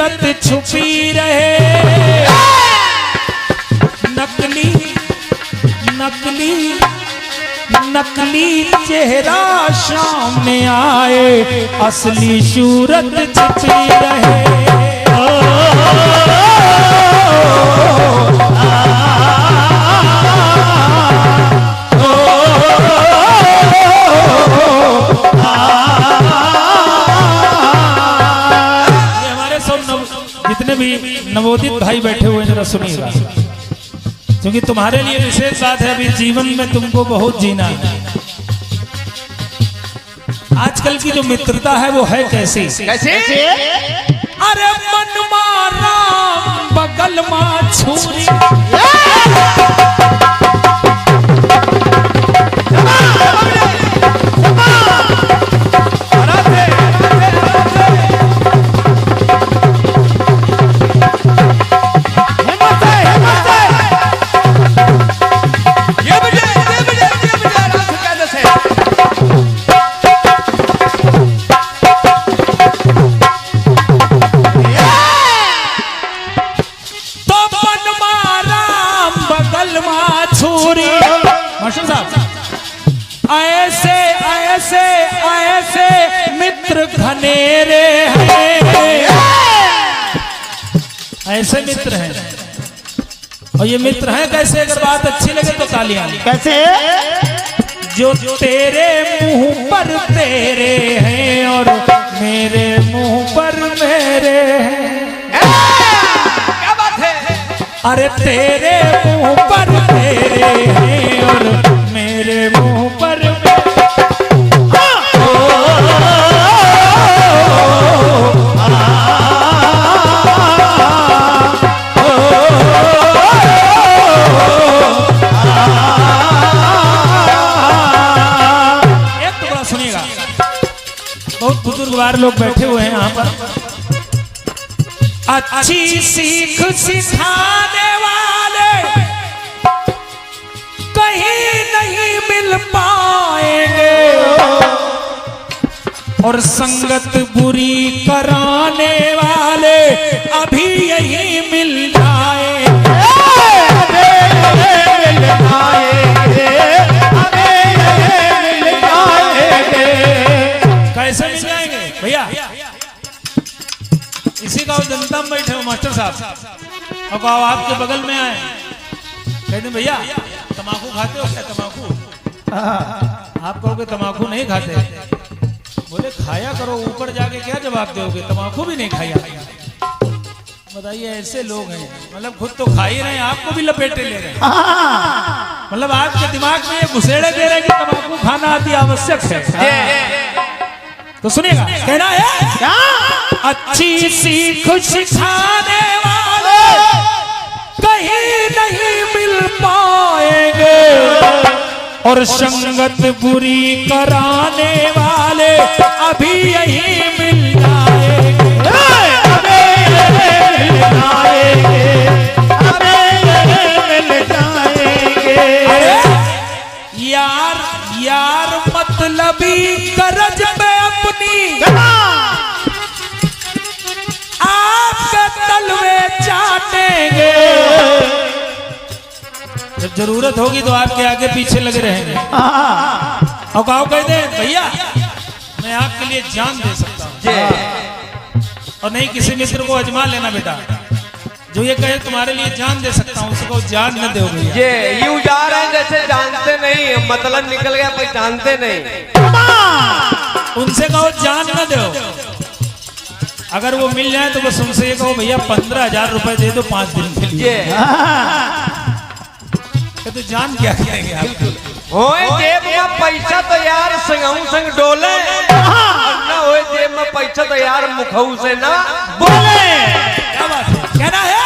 फितरत छुपी रहे, नकली नकली नकली चेहरा सामने आए, असली सूरत छुपी रहे। जितने भी नवोदित भाई बैठे हुए जरा सुनिएगा, क्योंकि तुम्हारे लिए विशेष बात है। अभी जीवन में तुमको बहुत जीना है। आजकल की जो मित्रता है वो है कैसी? कैसे? अरे मन मारा बगल मां छुरी, ऐसे ऐसे ऐसे मित्र घनेरे हैं, ऐसे मित्र हैं। और ये मित्र हैं कैसे? अगर बात अच्छी लगे तो तालियां। कैसे? जो तेरे मुंह पर तेरे हैं और मेरे मुंह पर मेरे हैं। क्या बात है? अरे तेरे मुंह पर तेरे हैं और मेरे मुंह पर बुजुर्गवार लोग बैठे हुए हैं यहाँ पर। अच्छी सीख सिखाने वाले कहीं नहीं मिल पाएंगे, और संगत बुरी कराने वाले अभी यही मिल जाएंगे। कैसे मिल जाएंगे भैया? इसी का जनता में बैठे हो मास्टर साहब, अब आओ आपके बगल में आए, कहते भैया तम्बाकू खाते हो क्या? तम्बाकू? आप कहोगे तम्बाकू नहीं खाते, बोले खाया करो, ऊपर जाके क्या जवाब दोगे? तम्बाकू भी नहीं खाया। बताइए, ऐसे लोग हैं, मतलब खुद तो खा ही रहे हैं, आपको भी लपेटे ले रहे हैं। मतलब आपके दिमाग में ये घुसेड़े दे रहे हैं कि तम्बाकू खाना अति आवश्यक है। तो सुनिएगा, कहना है क्या? अच्छी सीख सिखाने वाले कहीं नहीं मिल पाएंगे, और संगत बुरी कराने वाले अभी यही मिल जाएंगे। यार यार मतलबी करज में अपनी आपके तलवे चाटेंगे, जब जरूरत होगी तो आपके आगे पीछे लगे रहेंगे। और कहो कहते हैं भैया मैं आपके लिए जान दे सकता हूँ, और नहीं किसी मित्र को अजमा लेना बेटा, जो ये कहे तुम्हारे लिए जान दे सकता हूँ, उसको जान न दो भैया। ये यूं जा रहे हैं जैसे जानते नहीं, मतलब निकल गया पर जानते नहीं। उनसे कहो जान न दो, अगर वो मिल जाए तो बस उनसे ये कहो भैया 15,000 रुपए दे दो 5 दिन के लिए। तो जान क्या करेंगे आप? होए जेब में पैसा तो यार संगऊ संग डोले, ना होए जेब में पैसा तो यार मुखऊ से ना बोले। क्या बात है? कहना है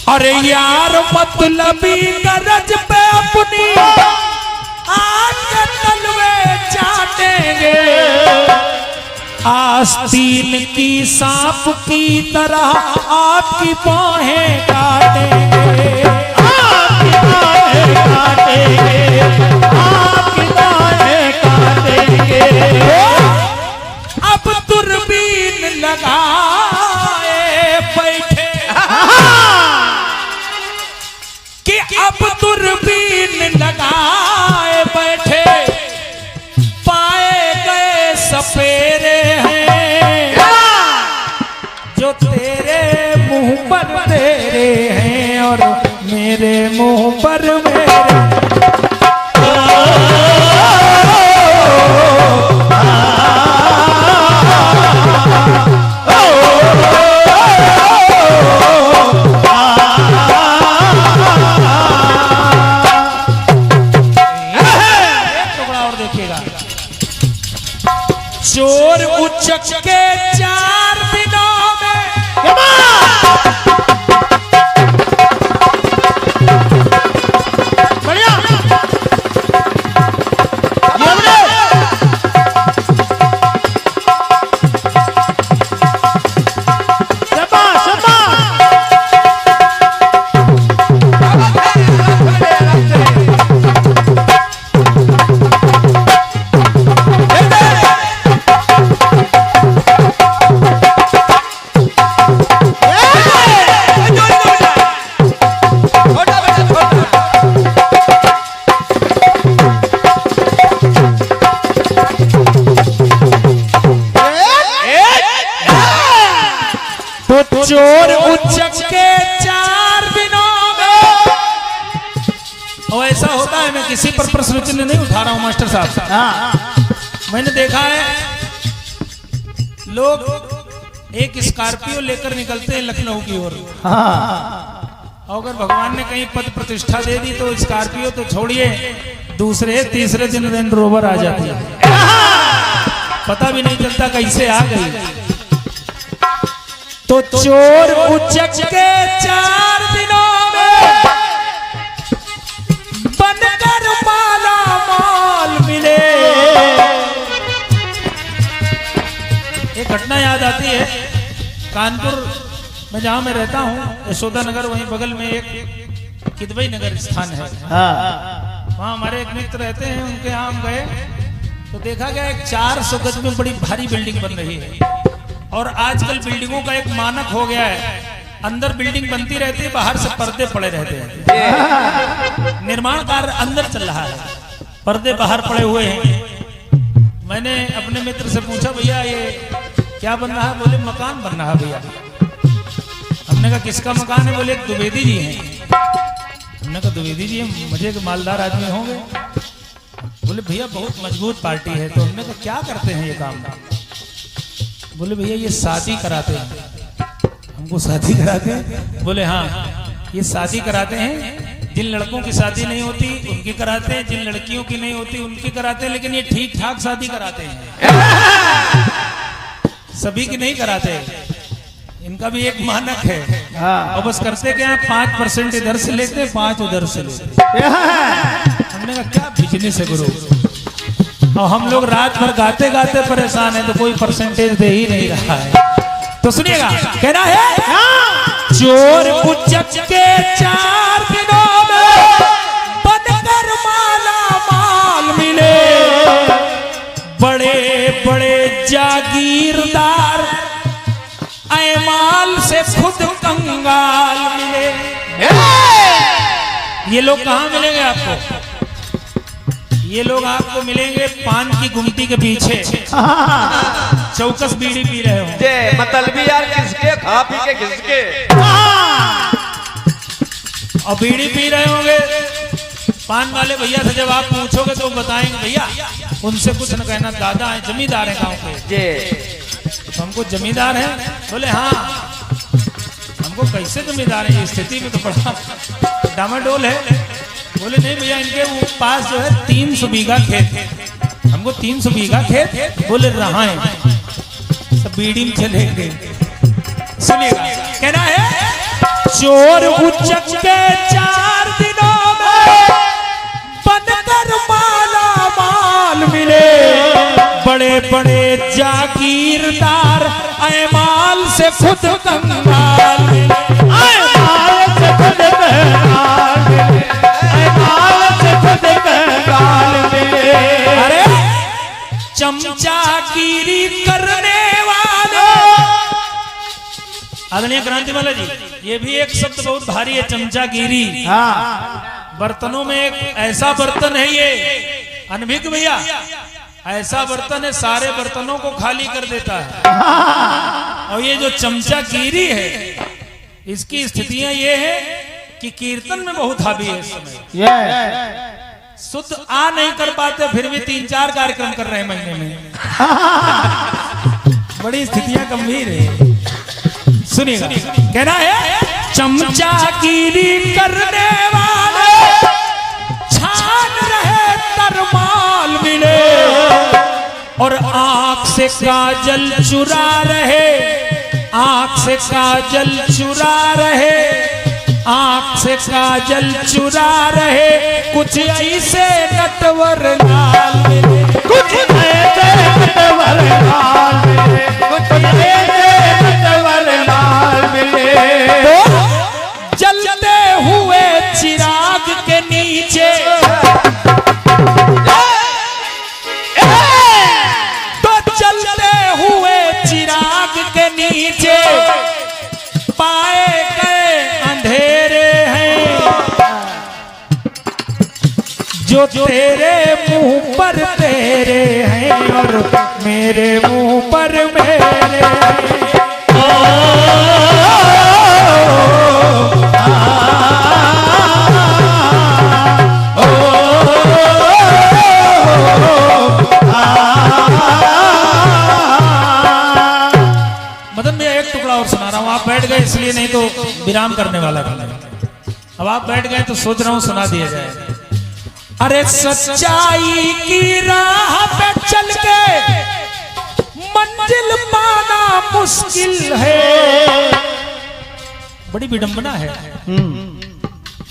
अरे यार मतलबी गरज पे अपनी आके तलवे चाटेंगे, आस्तीन की सांप की तरह आपकी बाहें काटेंगे, आपकी बाहें काटेंगे, आपकी बाहें काटेंगे। अब दूरबीन लगा तो तेरे मुंह पर तेरे हैं और मेरे मुंह पर मेरे। चोर उचक के 4 दिनों में बढ़िया चोर उचक के 4 दिनों में। और ऐसा होता है, मैं किसी पर प्रश्न चिन्ह नहीं उठा रहा हूं मास्टर साहब। मैंने देखा है लोग एक स्कॉर्पियो लेकर निकलते हैं लखनऊ की ओर। अगर भगवान ने कहीं पद प्रतिष्ठा दे दी तो स्कॉर्पियो तो छोड़िए, दूसरे तीसरे दिन रेंज रोवर आ जाती है, पता भी नहीं चलता कैसे आ गई। तो चोर उचक के 4 दिनों में बनकर माला माल मिले। एक घटना याद आती है, कानपुर में जहां मैं रहता हूं, यशोदा नगर, वहीं बगल में एक किदवई नगर स्थान है। वहां हमारे एक मित्र रहते हैं, उनके यहाँ हम गए तो देखा गया एक 400 गज में बड़ी भारी बिल्डिंग बन रही है। और आजकल बिल्डिंगों का एक मानक हो गया है, अंदर बिल्डिंग बनती रहती है, बाहर से पर्दे पड़े रहते हैं। निर्माण कार्य अंदर चल रहा है, पर्दे बाहर पड़े हुए हैं। मैंने अपने मित्र से पूछा, भैया ये क्या बन रहा है? बोले मकान बन रहा है भैया। हमने कहा किसका मकान है? बोले द्विवेदी जी हैं। हमने कहा द्विवेदी जी मजे के मालदार आदमी होंगे। बोले भैया बहुत मजबूत पार्टी है। तो हमने कहा क्या करते हैं ये काम? बोले भैया ये शादी कराते हैं। हमको शादी कराते हैं? बोले हाँ, ये शादी कराते हैं, जिन लड़कों की शादी नहीं होती उनकी कराते हैं, जिन लड़कियों की नहीं होती उनकी कराते हैं, लेकिन ये ठीक ठाक शादी कराते हैं, सभी की नहीं कराते। इनका भी एक मानक है। और बस करते क्या, 5% इधर से लेते, 5 उधर से लेते। हमने कहा क्या बिजनेस है गुरु? और हम लोग रात भर गाते गाते परेशान है, तो कोई परसेंटेज दे ही नहीं रहा है। तो सुनिएगा, कहना है चोर उचक के 4 दिनों में बनकर माला माल मिले। बड़े बड़े जागीरदार ऐमाल से खुद कंगाल मिले। ये लोग कहाँ मिलेंगे आपको? ये लोग आपको मिलेंगे पान की गुमटी के पीछे, चौकस बीड़ी पी रहे हो। मतलबी यार किसके, खा पी के किसके, और बीड़ी पी रहे होंगे। पान वाले भैया से जब आप पूछोगे तो बताएंगे भैया उनसे कुछ न कहना, दादा है, जमींदार है गांव के। तो हमको जमींदार है? बोले हाँ। हमको कैसे जमींदार है? स्थिति में तो बड़ा डामाडोल है। बोले नहीं भैया, इनके पास जो है 300 बीघा खेत है। हमको 300 बीघा खेत? बोले रहा है, सब बीड़ी में चलेंगे। सुनिएगा, कहना है चोर उचक के 4 दिनों में बनकर माला माल मिले। बड़े बड़े जागीरदार ऐमाल से खुद कंगाल मिले। ऐमाल से खुद कंगाल मिले। अरे चमचागिरी करने वाले। आदरणीय क्रांतिमाला जी, ये भी एक शब्द बहुत भारी है, चमचागिरी। बर्तनों में एक ऐसा बर्तन है ये अनभिज्ञ भैया, ऐसा बर्तन है सारे बर्तनों को खाली कर देता है। और ये जो चमचागिरी है, इसकी स्थितियां ये है कि कीर्तन में बहुत हावी है इस समय। शुद्ध आ नहीं कर पाते, फिर भी 3-4 कार्यक्रम कर रहे हैं महीने में। बड़ी स्थितियां गंभीर है। सुनिएगा, कहना है चमचागिरी करने वाले छान रहे तरमाल मिले, और आंख से काजल चुरा रहे, आंख से काजल चुरा रहे, आंख से काजल चुरा रहे, कुछ ऐसे नटवर लाल मिले, कुछ ऐसे नटवर लाल मिले, कुछ ऐसे नटवर लाल मिले। जलते हुए चिराग के नीचे, तो जलते हुए चिराग के नीचे पाए गए अंधेरे हैं, जो तेरे मुंह पर तेरे हैं और मेरे मुंह पर मेरे हैं। मदन भैया एक टुकड़ा और सुना रहा हूं, आप बैठ गए इसलिए, नहीं तो विराम करने वाला था। अब आप बैठ गए तो सोच रहा हूं सुना दिया जाए। अरे सच्चाई की राह पे चल के मंजिल पाना मुश्किल है। बड़ी विडंबना है।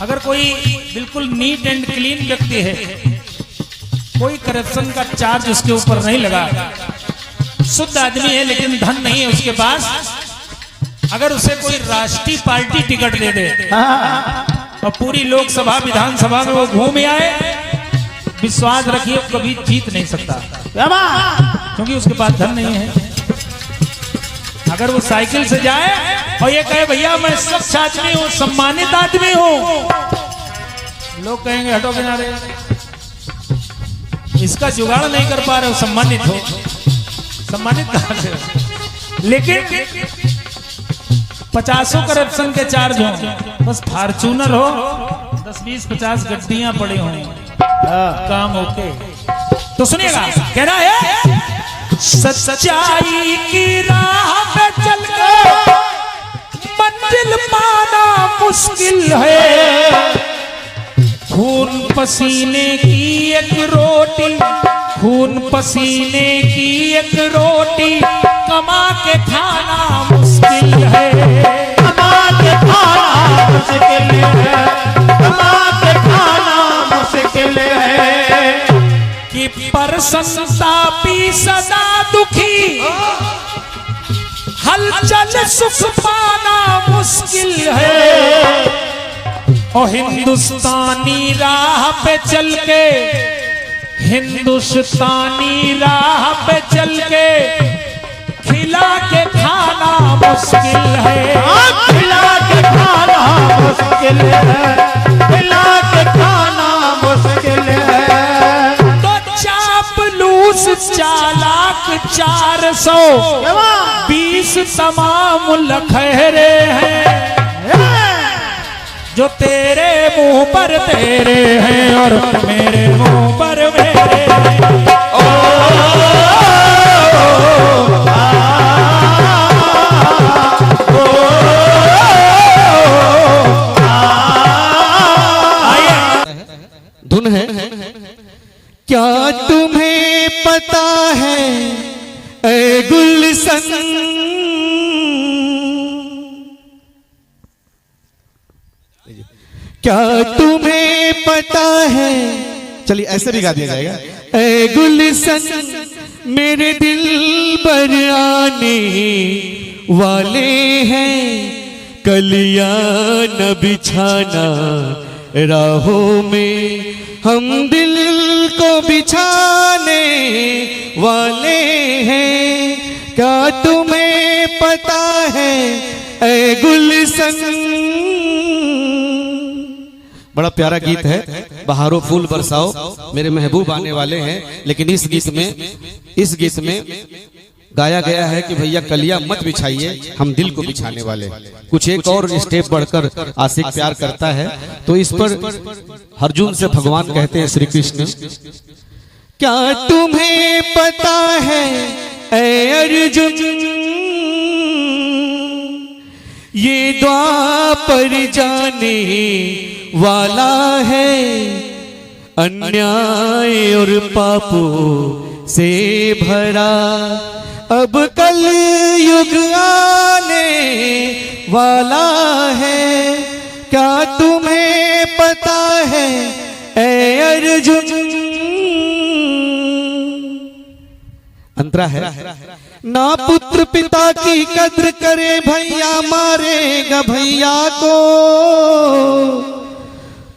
अगर कोई बिल्कुल नीट एंड क्लीन व्यक्ति है, कोई करप्शन का चार्ज उसके ऊपर नहीं लगा, शुद्ध आदमी है लेकिन धन नहीं है उसके पास, अगर उसे कोई राष्ट्रीय पार्टी टिकट दे दे और पूरी लोकसभा विधानसभा में वो घूम आए, विश्वास रखिए कभी जीत नहीं सकता, क्योंकि उसके पास धन नहीं है। अगर वो साइकिल से जाए और ये कहे भैया मैं स्वच्छ आदमी हूं, सम्मानित आदमी हूं, लोग कहेंगे हटो किनारे, इसका जुगाड़ नहीं कर पा रहे हो, सम्मानित हो, सम्मानित कहां से? लेकिन 50 करप्शन के चार्ज हो, बस फॉर्च्यूनर हो, 10-20-50 गड्डियां पड़ी होंगी, काम ओके। तो सुनिएगा, कहना है सच्चाई की राह पे चल के मंजिल पाना मुश्किल है। खून पसीने की एक रोटी, खून पसीने की एक रोटी कमा के खाना मुश्किल है, कमा के खाना मुश्किल है, कमा के खाना मुश्किल है। कि परसंतापी सदा दुखी, हलचल सुख पाना मुश्किल है। और हिंदुस्तानी राह पे चल के, हिंदुस्तानी राह पे चल के खिला के खाना मुश्किल है, खिला के खाना मुश्किल है, खिला के खाना मुश्किल है। तो चापलूस चालाक 420 तमाम लखहरे हैं, जो तेरे मुंह पर तेरे हैं और मेरे मुंह पर मेरे हैं। धुन है, क्या तुम्हें पता है ऐ गुलशन, क्या तुम्हें पता है, चलिए ऐसे भी गा दिया जाएगा, ऐ गुलशन मेरे दिल पर आने वाले हैं, कलियां न बिछाना राहों में, हम दिल को बिछाने वाले हैं, क्या तुम्हें पता है ऐ गुलशन। बड़ा प्यारा गीत है, बहारों फूल बरसाओ, मेरे महबूब आने वाले हैं। लेकिन इस गीत में गाया गया है कि भैया कलिया मत बिछाइए, हम दिल को बिछाने वाले। कुछ एक और स्टेप बढ़कर आशिक प्यार करता है, तो इस पर अर्जुन से भगवान कहते हैं श्री कृष्ण, क्या तुम्हें पता है ऐ अर्जुन, ये द्वापर जाने वाला है, अन्याय और पापों से भरा अब कल युग आने वाला है। क्या तुम्हें पता है ऐ अर्जुन, अंतरा है ना पुत्र पिता की कद्र करे, भैया मारेगा भैया को,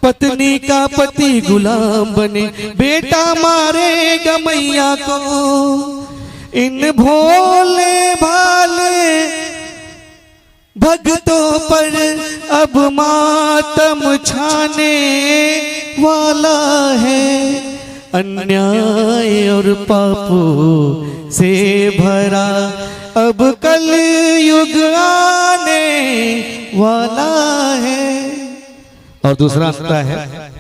पत्नी का पति गुलाम बने, बेटा मारेगा मैया को। इन भोले भाले भक्तों पर अब मातम छाने वाला है, अन्याय और पापों से भरा अब कल युग आने वाला है। और दूसरा अंतरा है,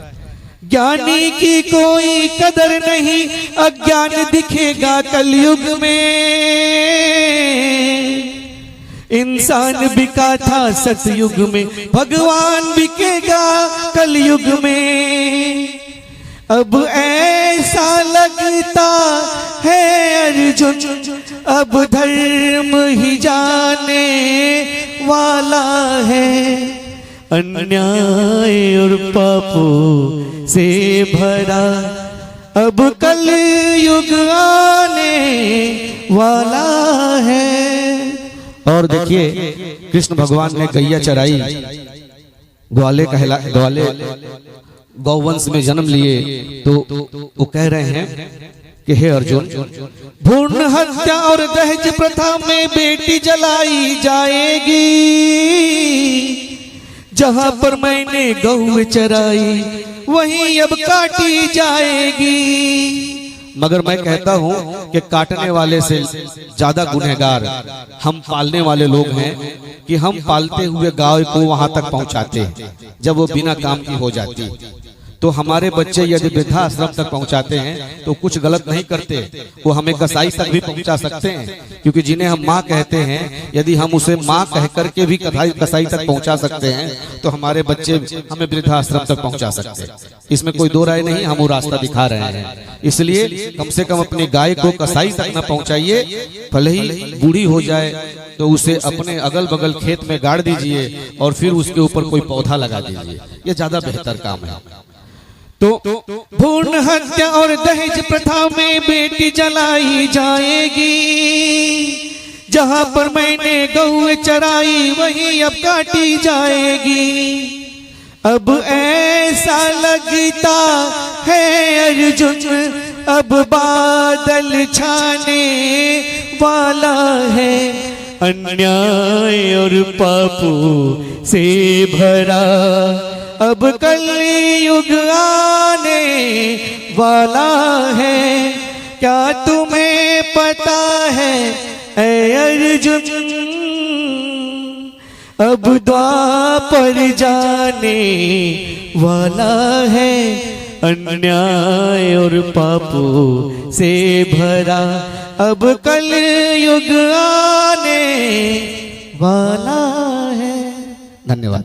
ज्ञानी की कोई कदर नहीं, अज्ञान दिखेगा कलयुग में, इंसान बिका था सतयुग में, भगवान बिकेगा कलयुग में। अब ऐसा लगता है अर्जुन, अब धर्म ही जाने वाला है, अन्याय और पापों से भरा अब कल युग आने वाला है। और देखिए कृष्ण भगवान ने गैया चराई, ग्वाले गौवंश में जन्म लिए, तो वो कह रहे हैं कि हे अर्जुन, भ्रूण हत्या और दहेज प्रथा में बेटी जलाई जाएगी, जहां पर मैंने गौ चराई वहीं अब काटी जाएगी। मगर मैं कहता हूं कि काटने वाले से ज्यादा गुनहगार हम पालने वाले लोग हैं, कि हम पालते हुए गाय को वहां तक पहुंचाते हैं जब वो बिना काम की हो जाती। तो हमारे बच्चे यदि वृद्धाश्रम तक पहुंचाते हैं तो कुछ गलत नहीं करते, वो हमें कसाई तक भी पहुंचा सकते हैं, क्योंकि जिन्हें हम माँ कहते हैं यदि हम उसे माँ कह करके भी कसाई तक पहुंचा सकते हैं तो हमारे बच्चे हमें वृद्धाश्रम तक पहुंचा सकते हैं। इसमें कोई दो राय नहीं, हम वो रास्ता दिखा रहे हैं। इसलिए कम से कम अपनी गाय को कसाई तक न पहुंचाइए, भले ही बूढ़ी हो जाए तो उसे अपने अगल बगल खेत में गाड़ दीजिए और फिर उसके ऊपर कोई पौधा लगा दीजिए, ये ज्यादा बेहतर काम है। तो भ्रूण हत्या और दहेज प्रथा में बेटी जलाई जाएगी, जहां पर मैंने गौ चराई वहीं अब काटी जाएगी। अब ऐसा लगता है अर्जुन, अब बादल छाने वाला है, अन्याय और पापों से भरा अब कल युग आने वाला है। क्या तुम्हें पता है ऐ अर्जुन, अब द्वापर जाने वाला है, अन्याय और पापों से भरा अब कल युग आने वाला है। धन्यवाद।